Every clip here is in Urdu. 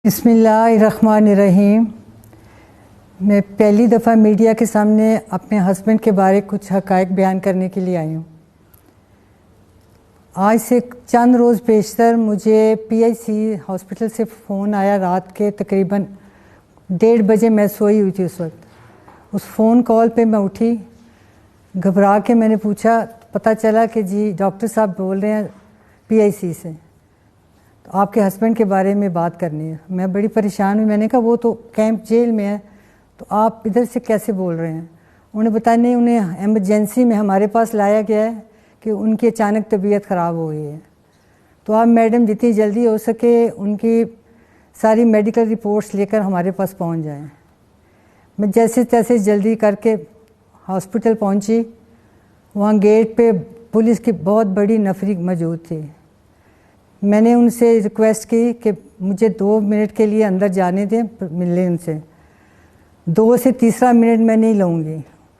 بسم اللہ الرحمن الرحیم۔ میں پہلی دفعہ میڈیا کے سامنے اپنے ہسبینڈ کے بارے کچھ حقائق بیان کرنے کے لیے آئی ہوں۔ آج سے چند روز پیشتر مجھے پی آئی سی ہاسپٹل سے فون آیا، رات کے تقریباً 1:30 بجے میں سوئی ہوئی تھی اس وقت۔ اس فون کال پہ میں اٹھی، گھبرا کے میں نے پوچھا، پتہ چلا کہ جی ڈاکٹر صاحب بول رہے ہیں پی آئی سی سے، تو آپ کے ہسبینڈ کے بارے میں بات کرنی ہے۔ میں بڑی پریشان ہوئی، میں نے کہا وہ تو کیمپ جیل میں ہے، تو آپ ادھر سے کیسے بول رہے ہیں؟ انہوں نے بتایا نہیں، انہیں ایمرجنسی میں ہمارے پاس لایا گیا ہے کہ ان کی اچانک طبیعت خراب ہو گئی ہے، تو آپ میڈم جتنی جلدی ہو سکے ان کی ساری میڈیکل رپورٹس لے کر ہمارے پاس پہنچ جائیں۔ میں جیسے تیسے جلدی کر کے ہاسپٹل پہنچی۔ وہاں گیٹ پہ پولیس کی بہت بڑی نفری موجود تھی۔ میں نے ان سے ریکویسٹ کی کہ مجھے 2 منٹ کے لیے اندر جانے دیں، مل لیں ان سے۔ 2 سے تیسرا منٹ میں نہیں لوں گی۔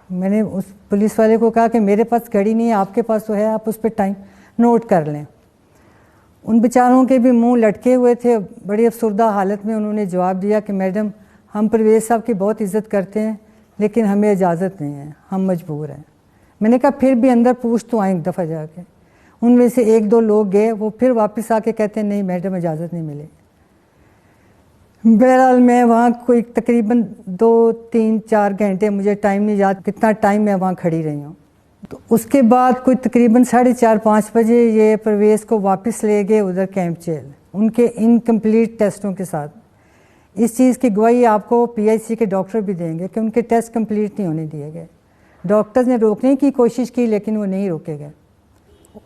میں نے اس پولیس والے کو کہا کہ میرے پاس گھڑی نہیں ہے، آپ کے پاس تو ہے، آپ اس پہ ٹائم نوٹ کر لیں۔ ان بیچاروں کے بھی منہ لٹکے ہوئے تھے، بڑی افسردہ حالت میں انہوں نے جواب دیا کہ میڈم ہم پرویز صاحب کی بہت عزت کرتے ہیں لیکن ہمیں اجازت نہیں ہے، ہم مجبور ہیں۔ میں نے کہا پھر بھی اندر پوچھ تو آئیں ایک دفعہ جا کے۔ ان میں سے 1-2 لوگ گئے، وہ پھر واپس آ کے کہتے ہیں نہیں میڈم اجازت نہیں ملے۔ بہرحال میں وہاں کوئی تقریباً 2-3-4 گھنٹے، مجھے ٹائم نہیں یاد کتنا ٹائم میں وہاں کھڑی رہی ہوں۔ تو اس کے بعد کوئی تقریباً 4:30-5 بجے یہ پرویز کو واپس لے گئے ادھر کیمپ جیل، ان کے انکمپلیٹ ٹیسٹوں کے ساتھ۔ اس چیز کی گواہی آپ کو پی آئی سی کے ڈاکٹر بھی دیں گے کہ ان کے ٹیسٹ کمپلیٹ نہیں ہونے دیے گئے۔ ڈاکٹرز نے روکنے کی کوشش کی لیکن وہ نہیں روکے گئے۔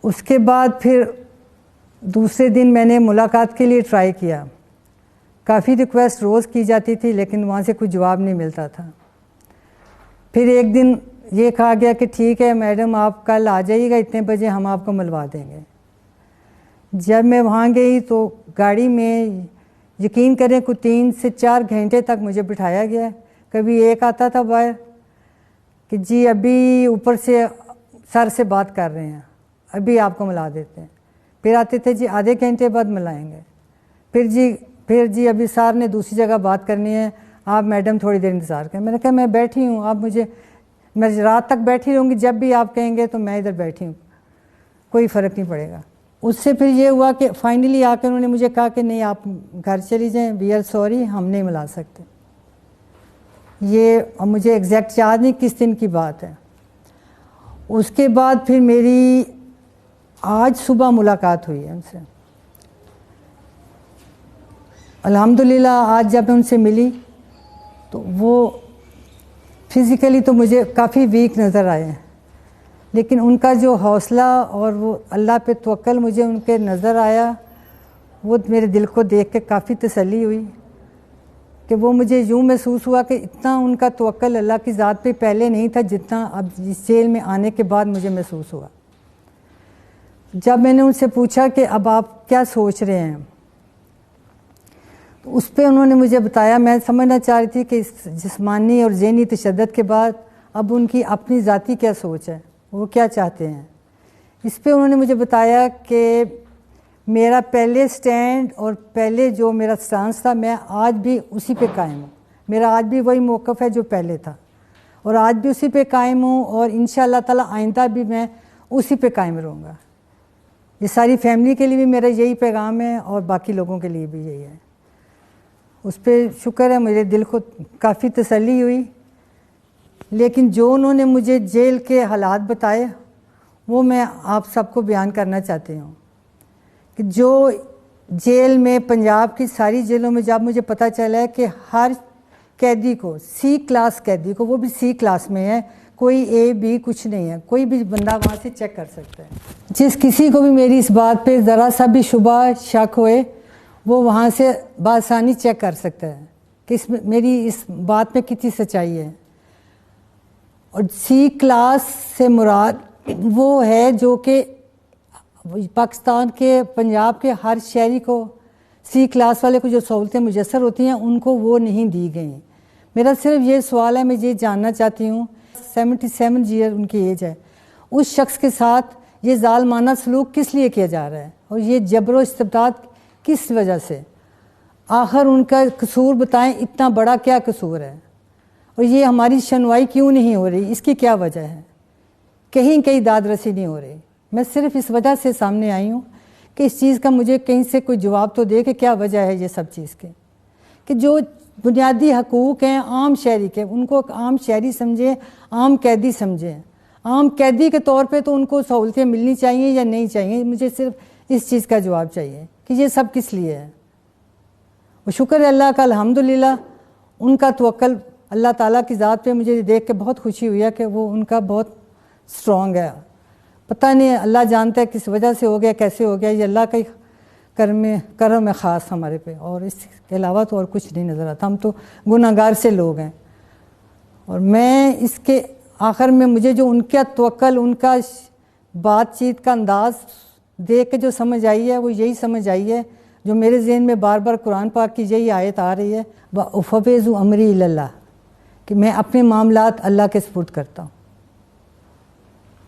اس کے بعد پھر دوسرے دن میں نے ملاقات کے لیے ٹرائی کیا، کافی ریکویسٹ روز کی جاتی تھی لیکن وہاں سے کوئی جواب نہیں ملتا تھا۔ پھر ایک دن یہ کہا گیا کہ ٹھیک ہے میڈم آپ کل آ جائیے گا اتنے بجے، ہم آپ کو ملوا دیں گے۔ جب میں وہاں گئی تو گاڑی میں یقین کریں کوئی 3 سے 4 گھنٹے تک مجھے بٹھایا گیا۔ کبھی ایک آتا تھا باہر کہ جی ابھی اوپر سے سر سے بات کر رہے ہیں، ابھی آپ کو ملا دیتے ہیں۔ پھر آتے تھے جی آدھے گھنٹے بعد ملائیں گے۔ پھر جی ابھی سر نے دوسری جگہ بات کرنی ہے، آپ میڈم تھوڑی دیر انتظار کریں۔ میں نے کہا میں بیٹھی ہوں، آپ میں رات تک بیٹھی رہوں گی، جب بھی آپ کہیں گے تو میں ادھر بیٹھی ہوں، کوئی فرق نہیں پڑے گا۔ اس سے پھر یہ ہوا کہ فائنلی آ کے انہوں نے مجھے کہا کہ نہیں آپ گھر چلی جائیں، وی آر سوری، ہم نہیں ملا سکتے۔ یہ مجھے ایگزیکٹ یاد نہیں کس دن کی بات ہے۔ اس کے بعد پھر میری آج صبح ملاقات ہوئی ہے ان سے۔ الحمدللہ آج جب میں ان سے ملی تو وہ فزیکلی تو مجھے کافی ویک نظر آئے ہیں، لیکن ان کا جو حوصلہ اور وہ اللہ پہ توکل مجھے ان کے نظر آیا، وہ میرے دل کو دیکھ کے کافی تسلی ہوئی کہ وہ مجھے یوں محسوس ہوا کہ اتنا ان کا توکل اللہ کی ذات پہ پہلے نہیں تھا جتنا اب اس جیل میں آنے کے بعد مجھے محسوس ہوا۔ جب میں نے ان سے پوچھا کہ اب آپ کیا سوچ رہے ہیں، تو اس پہ انہوں نے مجھے بتایا، میں سمجھنا چاہ رہی تھی کہ اس جسمانی اور ذہنی تشدد کے بعد اب ان کی اپنی ذاتی کیا سوچ ہے، وہ کیا چاہتے ہیں۔ اس پہ انہوں نے مجھے بتایا کہ میرا پہلے سٹینڈ اور پہلے جو میرا سٹانس تھا میں آج بھی اسی پہ قائم ہوں، میرا آج بھی وہی موقف ہے جو پہلے تھا، اور آج بھی اسی پہ قائم ہوں، اور انشاءاللہ تعالی آئندہ بھی میں اسی پہ قائم رہوں گا۔ یہ ساری فیملی کے لیے بھی میرا یہی پیغام ہے اور باقی لوگوں کے لیے بھی یہی ہے۔ اس پہ شکر ہے، میرے دل کو کافی تسلی ہوئی۔ لیکن جو انہوں نے مجھے جیل کے حالات بتائے وہ میں آپ سب کو بیان کرنا چاہتی ہوں کہ جو جیل میں پنجاب کی ساری جیلوں میں جب مجھے پتہ چلا ہے کہ ہر قیدی کو سی کلاس قیدی کو، وہ بھی سی کلاس میں ہے، کوئی اے بی کچھ نہیں ہے، کوئی بھی بندہ وہاں سے چیک کر سکتا ہے۔ جس کسی کو بھی میری اس بات پہ ذرا سا بھی شبہ شک ہوئے وہ وہاں سے بآسانی چیک کر سکتا ہے کہ میری اس بات میں کتنی سچائی ہے۔ اور سی کلاس سے مراد وہ ہے جو کہ پاکستان کے پنجاب کے ہر شہری کو، سی کلاس والے کو جو سہولتیں میسر ہوتی ہیں ان کو وہ نہیں دی گئیں۔ میرا صرف یہ سوال ہے، میں یہ جاننا چاہتی ہوں، 77 ایئر ان کی ایج ہے، اس شخص کے ساتھ یہ ظالمانہ سلوک کس لیے کیا جا رہا ہے اور یہ جبر و استبداد کس وجہ سے؟ آخر ان کا قصور بتائیں، اتنا بڑا کیا قصور ہے، اور یہ ہماری سنوائی کیوں نہیں ہو رہی، اس کی کیا وجہ ہے؟ کہیں داد رسی نہیں ہو رہی۔ میں صرف اس وجہ سے سامنے آئی ہوں کہ اس چیز کا مجھے کہیں سے کوئی جواب تو دے کہ کیا وجہ ہے یہ سب چیز کے، کہ جو بنیادی حقوق ہیں عام شہری کے، ان کو عام شہری سمجھیں، عام قیدی سمجھیں، عام قیدی کے طور پہ تو ان کو سہولتیں ملنی چاہیے یا نہیں چاہیے؟ مجھے صرف اس چیز کا جواب چاہیے کہ یہ سب کس لیے ہے۔ وہ شکر ہے اللہ کا، الحمدللہ ان کا توکل اللہ تعالیٰ کی ذات پہ مجھے دیکھ کے بہت خوشی ہوئی ہے کہ وہ ان کا بہت سٹرونگ ہے۔ پتہ نہیں اللہ جانتا ہے کس وجہ سے ہو گیا، کیسے ہو گیا، یہ اللہ کا ہی کرم ہے خاص ہمارے پہ، اور اس کے علاوہ تو اور کچھ نہیں نظر آتا۔ ہم تو گناہ گار سے لوگ ہیں، اور میں اس کے آخر میں مجھے جو ان کا توکل، ان کا بات چیت کا انداز دیکھ کے جو سمجھ آئی ہے وہ یہی سمجھ آئی ہے جو میرے ذہن میں بار بار قرآن پاک کی یہی آیت آ رہی ہے، وَأُفَوِّضُ أَمْرِي إِلَى اللَّهِ، کہ میں اپنے معاملات اللہ کے سپرد کرتا ہوں۔